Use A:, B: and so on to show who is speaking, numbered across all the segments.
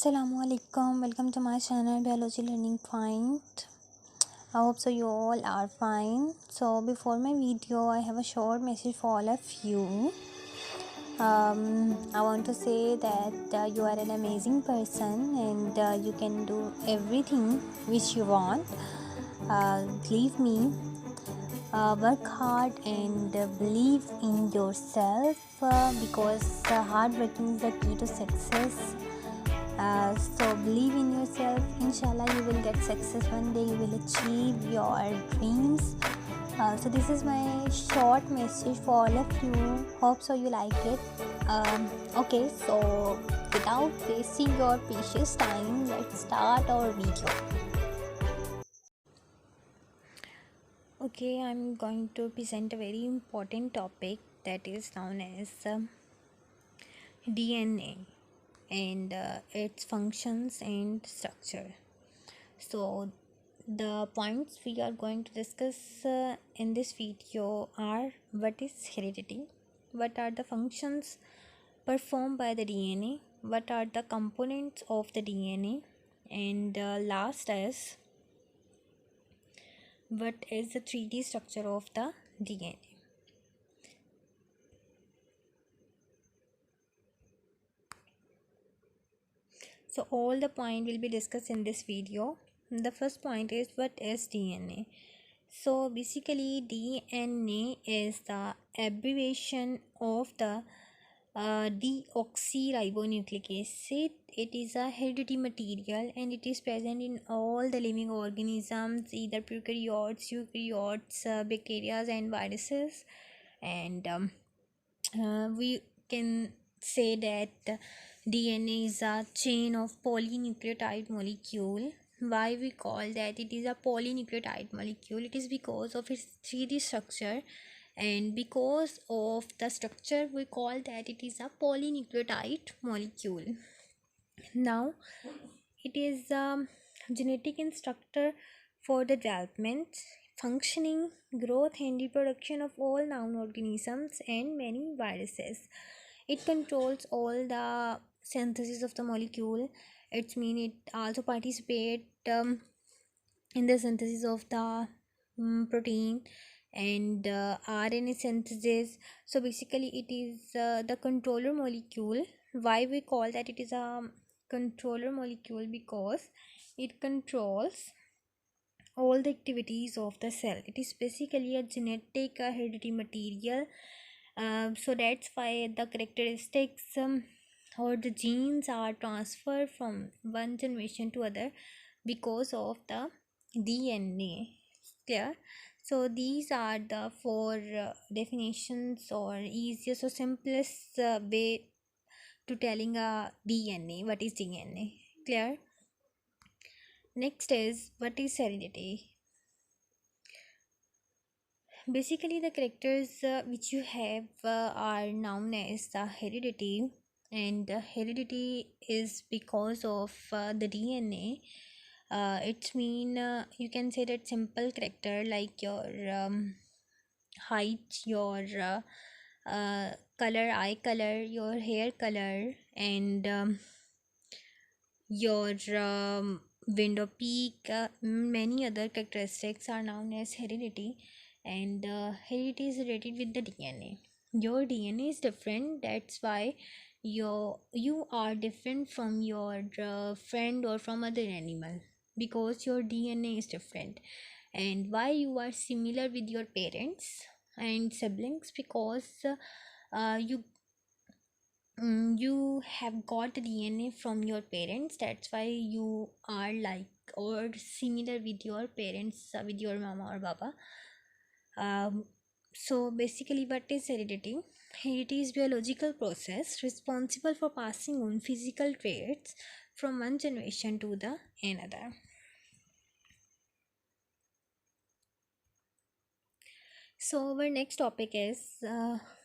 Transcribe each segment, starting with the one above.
A: Assalamualaikum. Welcome to my channel Biology Learning Point. I hope so you all are fine. So before my video, I have a short message for all of you. I want to say that you are an amazing person and you can do everything which you want. Believe me, work hard and believe in yourself because hard working is the key to success. So believe in yourself. Inshallah, you will get success one day. You will achieve your dreams. So this is my short message for all of you. Hope so you like it. Okay, so without wasting your precious time, let's start our video. Okay, I'm going to present a very important topic that is known as DNA and its functions and structure. So the points we are going to discuss in this video are: what is heredity, what are the functions performed by the DNA, what are the components of the DNA, and last is what is the 3D structure of the DNA. So all the point will be discussed in this video. The first point is, what is DNA? So basically DNA is the abbreviation of the deoxyribonucleic acid. It is a hereditary material and it is present in all the living organisms, either prokaryotes, eukaryotes, bacteria and viruses. And we can say that DNA is a chain of polynucleotide molecule. Why we call that it is a polynucleotide molecule? It is because of its 3D structure, and because of the structure we call that it is a polynucleotide molecule. Now it is a genetic instructor for the development, functioning, growth and reproduction of all known organisms and many viruses. It controls all the synthesis of the molecule. It means it also participate in the synthesis of the protein and RNA synthesis. So basically it is the controller molecule. Why we call that it is a controller molecule? Because it controls all the activities of the cell. It is basically a genetic hereditary material. So that's why the characteristics or the genes are transferred from one generation to other because of the DNA. Clear? So these are the four definitions or easiest or simplest way to telling a DNA. What is DNA? Clear? Next is, what is heredity? Basically the characters which you have are known as the heredity, and the heredity is because of the DNA. It's mean you can say that simple character like your height, your color, eye color, your hair color, and your window peak, many other characteristics are known as heredity. And heredity is related with the DNA. Your DNA is different, that's why you are different from your friend or from other animal, because your DNA is different. And why you are similar with your parents and siblings? Because you have got the DNA from your parents, that's why you are like or similar with your parents, with your mama or baba. So basically, what is heredity? Heredity is biological process responsible for passing on physical traits from one generation to the another. So our next topic is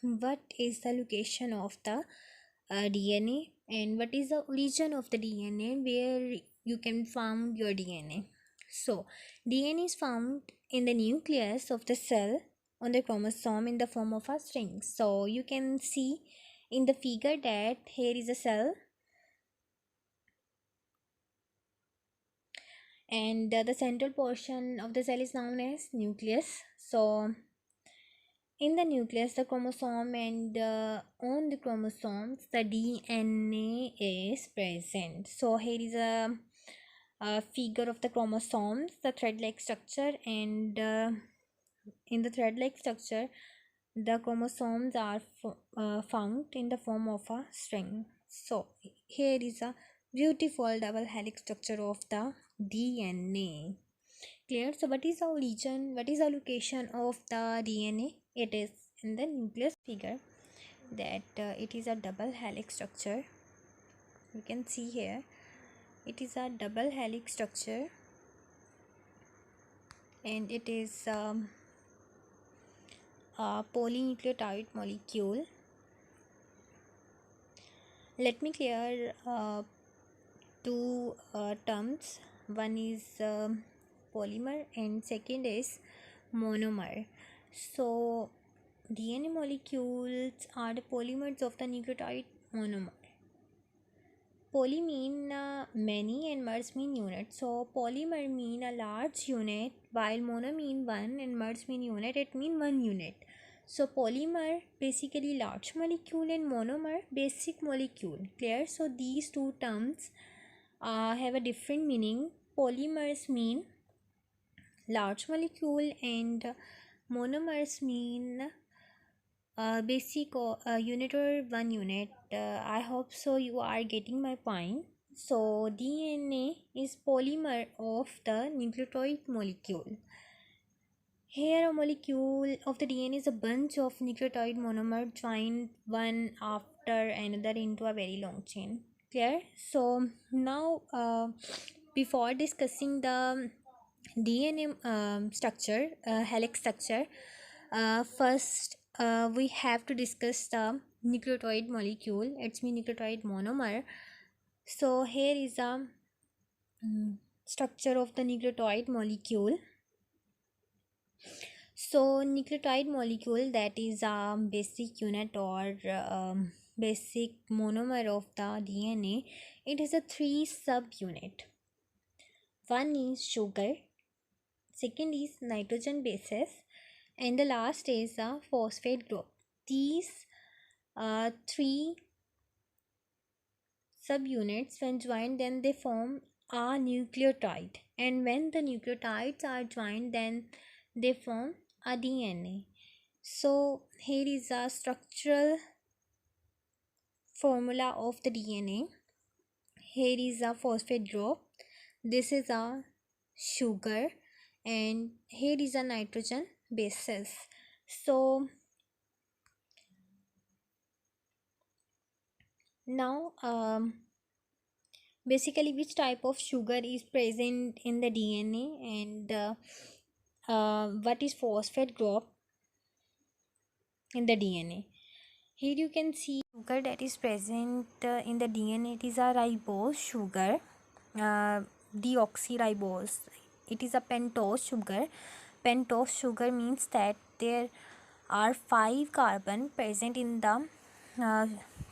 A: what is the location of the DNA, and what is the origin of the DNA, where you can find your DNA. So DNA is found in the nucleus of the cell on the chromosome in the form of a string. So you can see in the figure that here is a cell and the central portion of the cell is known as nucleus. So in the nucleus, the chromosome, and on the chromosomes the DNA is present. So here is a figure of the chromosomes, the thread-like structure, and in the thread-like structure the chromosomes are found in the form of a string. So here is a beautiful double helix structure of the DNA. Clear? So what is the origin, what is the location of the DNA? It is in the nucleus figure, that it is a double helix structure. You can see here it is a double helix structure, and it is a polynucleotide molecule. Let me clear two terms. One is polymer and second is monomer. So DNA molecules are the polymers of the nucleotide monomer. Poly mean many and mers mean unit. So polymer mean a large unit, while mono mean one and mers mean unit. It mean one unit. So polymer basically large molecule and monomer basic molecule. Clear? So these two terms have a different meaning. Polymers mean large molecule and monomers mean basic unit or one unit. I hope so you are getting my point. So DNA is polymer of the nucleotide molecule. Here a molecule of the DNA is a bunch of nucleotide monomer joined one after another into a very long chain. Clear? So now before discussing the DNA structure, helix structure, first we have to discuss the nucleotide molecule. It's mean nucleotide monomer. So here is a structure of the nucleotide molecule. So nucleotide molecule, that is a basic unit or basic monomer of the DNA. It is a three subunit. One is sugar, second is nitrogen bases, and the last is a phosphate group. These three subunits, when joined, then they form a nucleotide, and when the nucleotides are joined, then they form a DNA. So here is a structural formula of the DNA. Here is a phosphate group, this is a sugar, and here is a nitrogen bases. So now basically which type of sugar is present in the DNA, and what is phosphate group in the DNA. Here you can see sugar that is present in the DNA. It is a ribose sugar, deoxyribose. It is a pentose sugar. Pentose sugar means that there are 5 carbon present in the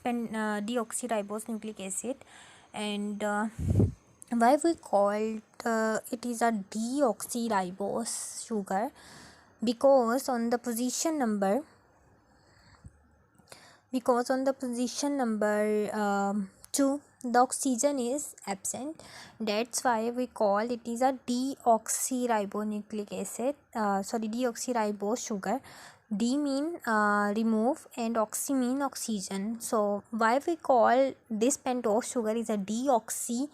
A: deoxyribose nucleic acid, and why we called it is a deoxyribose sugar, because on the position number 2 the oxygen is absent. That's why we call it is a deoxyribonucleic acid, deoxyribose sugar. D mean remove and oxy mean oxygen. So why we call this pentose sugar is a deoxyribose,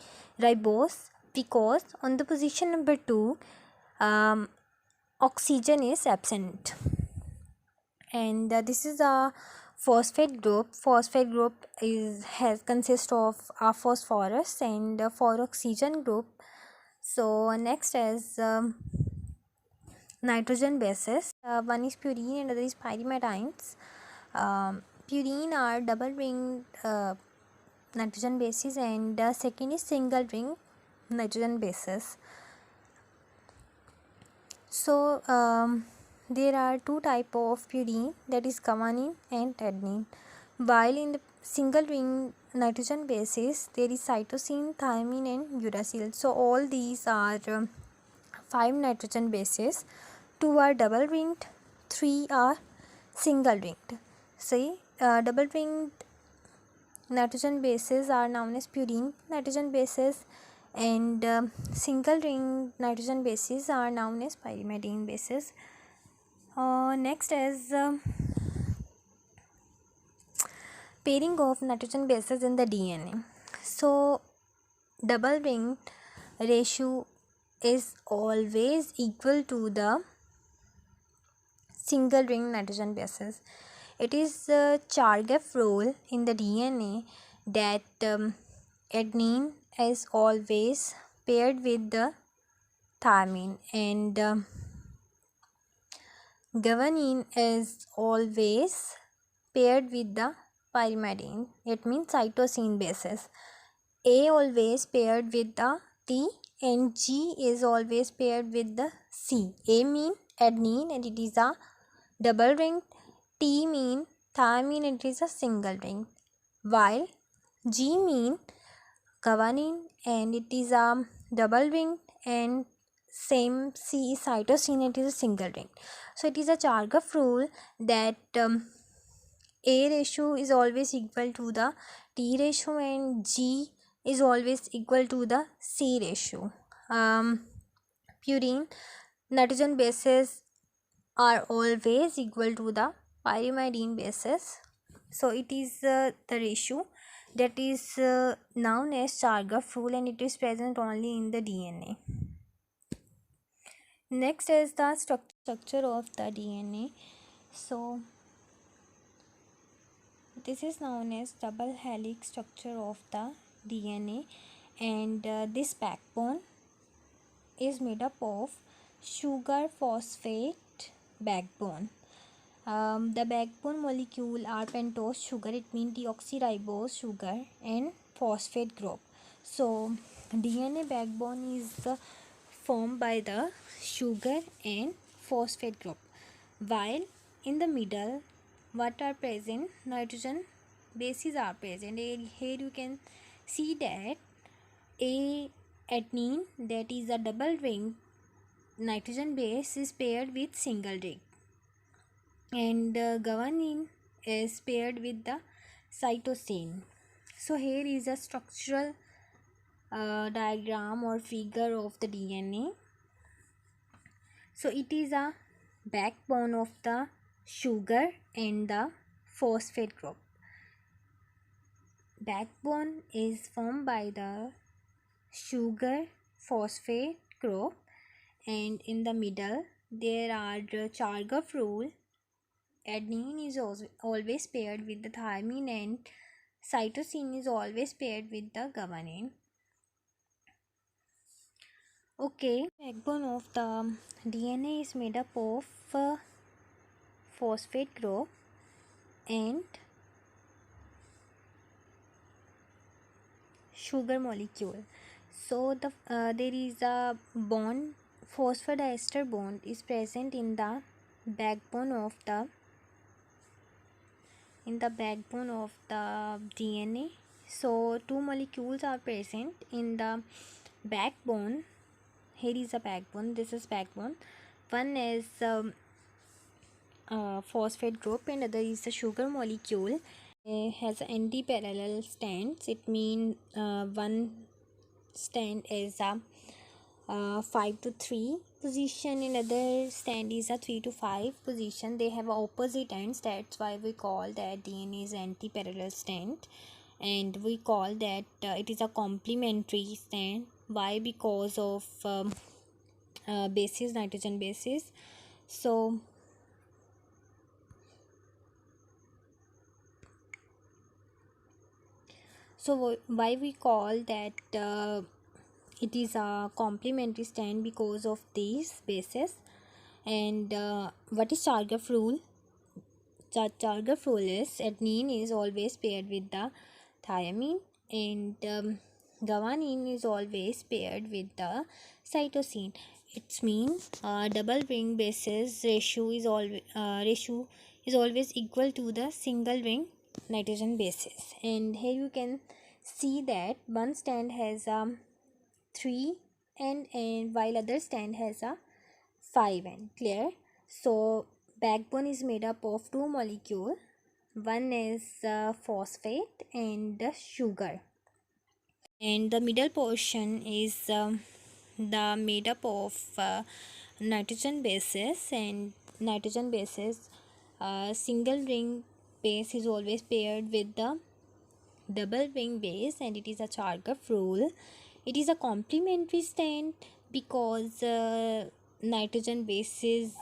A: because on the position number 2 oxygen is absent, and this is a phosphate group. Phosphate group consists of a phosphorus and a 4 oxygen group. So next is nitrogen bases. One is purine and other is pyrimidines. Purine are double ring nitrogen bases, and second is single ring nitrogen bases. So there are two type of purine, that is guanine and adenine. While in the single ring nitrogen bases, there is cytosine, thymine, and uracil. So all these are 5 nitrogen bases. 2 are double ringed, 3 are single ringed. See, double ringed nitrogen bases are known as purine nitrogen bases, and single ring nitrogen bases are known as pyrimidine bases. Next is pairing of nitrogen bases in the DNA. So double ring ratio is always equal to the single ring nitrogen bases. It is the Chargaff rule in the DNA that adenine is always paired with the thymine, and guanine is always paired with the pyrimidine. It means cytosine bases. A always paired with the T, and G is always paired with the C. A mean adenine and it is a double ring. T mean thymine and it is a single ring. While G mean guanine and it is a double ring, and same C is cytosine, it is a single ring. So it is a Chargaff rule that A ratio is always equal to the T ratio and G is always equal to the C ratio. Purine nitrogen bases are always equal to the pyrimidine bases. So it is the ratio that is known as Chargaff rule, and it is present only in the DNA. Next is the structure of the DNA. So this is known as double helix structure of the DNA, and this backbone is made up of sugar phosphate backbone. The backbone molecule are pentose sugar, it means deoxyribose sugar, and phosphate group. So DNA backbone is formed by the sugar and phosphate group, while in the middle what are present, nitrogen bases are present. Here you can see that a adenine, that is a double ring nitrogen base, is paired with single ring, and guanine is paired with the cytosine. So here is a structural diagram or figure of the DNA. So it is a backbone of the sugar and the phosphate group. Backbone is formed by the sugar phosphate group, and in the middle there are the Chargaff rule. Adenine is always paired with the thymine, and cytosine is always paired with the guanine. Okay, backbone of the DNA is made up of phosphate group and sugar molecule. So there is a bond, phosphodiester bond is present in the backbone of the DNA. So two molecules are present in the backbone. Here is a backbone, this is backbone. One is phosphate group and other is the sugar molecule. It has anti-parallel stands. It means one stand is a 5 to 3 position, and other stand is a 3 to 5 position. They have opposite ends, that's why we call that DNA is anti-parallel stand, and we call that it is a complementary stand. Why? Because of bases, nitrogen bases. So why we call that it is a complementary stand? Because of these bases. And what is Chargaff rule? Chargaff rule is adenine is always paired with the thymine, and guanine is always paired with the cytosine. It means double ring bases ratio is always equal to the single ring nitrogen bases. And here you can see that one strand has a 3 end and while other strand has a 5 end. Clear? So backbone is made up of two molecules. One is phosphate and sugar, and the middle portion is the made up of nitrogen bases. And nitrogen bases, single ring base is always paired with the double ring base, and it is a Chargaff rule. It is a complementary strand because nitrogen bases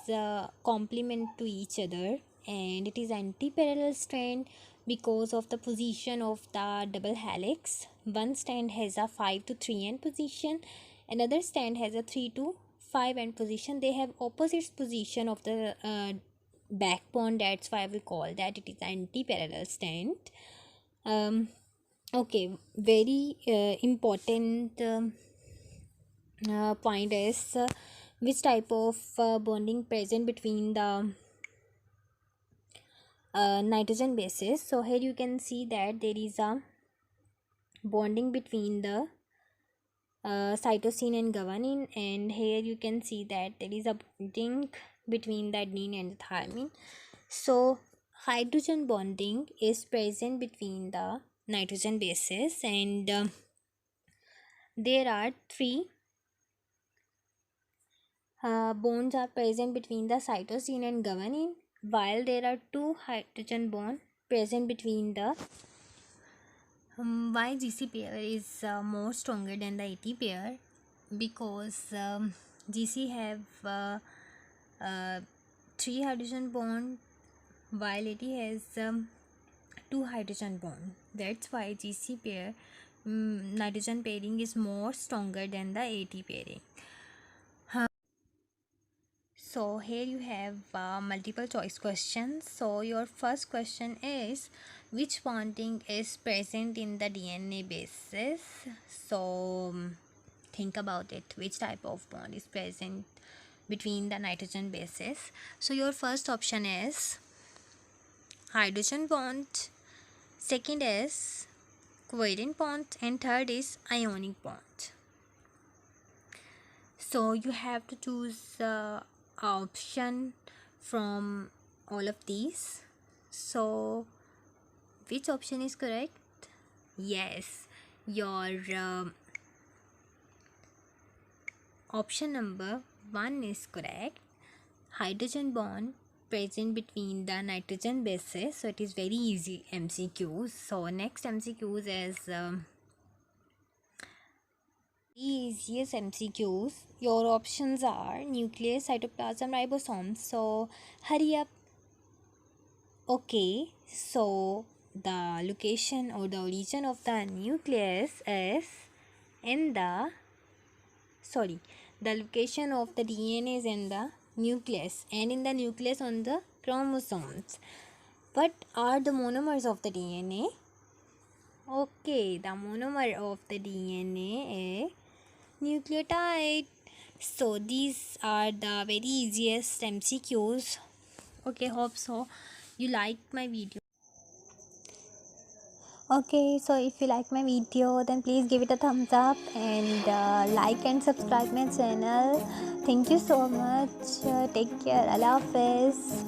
A: complement to each other, and it is anti-parallel strand because of the position of the double helix. One strand has a 5 to 3 end position, another strand has a 3 to 5 end position. They have opposite position of the backbone. That's why we call that it is anti-parallel strand. Okay, very important point is which type of bonding present between the nitrogen bases. So here you can see that there is a bonding between the cytosine and guanine, and here you can see that there is a bonding between the adenine and the thymine. So hydrogen bonding is present between the nitrogen bases, and there are three bonds are present between the cytosine and guanine, while there are two hydrogen bonds present between the why GC pair is more stronger than the AT pair, because GC have 3 hydrogen bond while AT has 2 hydrogen bond. That's why GC pair nitrogen pairing is more stronger than the AT pairing. So here you have multiple choice questions. So your first question is, which bonding is present in the DNA bases? So think about it, which type of bond is present between the nitrogen bases. So your first option is hydrogen bond, second is covalent bond, and third is ionic bond. So you have to choose option from all of these. So which option is correct? Yes, your option number 1 is correct. Hydrogen bond present between the nitrogen bases. So it is very easy MCQs. So next MCQs is easiest MCQs. Your options are nucleus, cytoplasm, ribosomes. So hurry up. Okay, so the location or the origin of the nucleus is in the location of the DNA is in the nucleus, and in the nucleus on the chromosomes. What are the monomers of the DNA? Okay, the monomer of the DNA is nucleotide. So these are the very easiest MCQs. Okay, hope so you liked my video. Okay, so if you like my video, then please give it a thumbs up and like and subscribe my channel. Thank you so much. Take care. Allah Hafiz.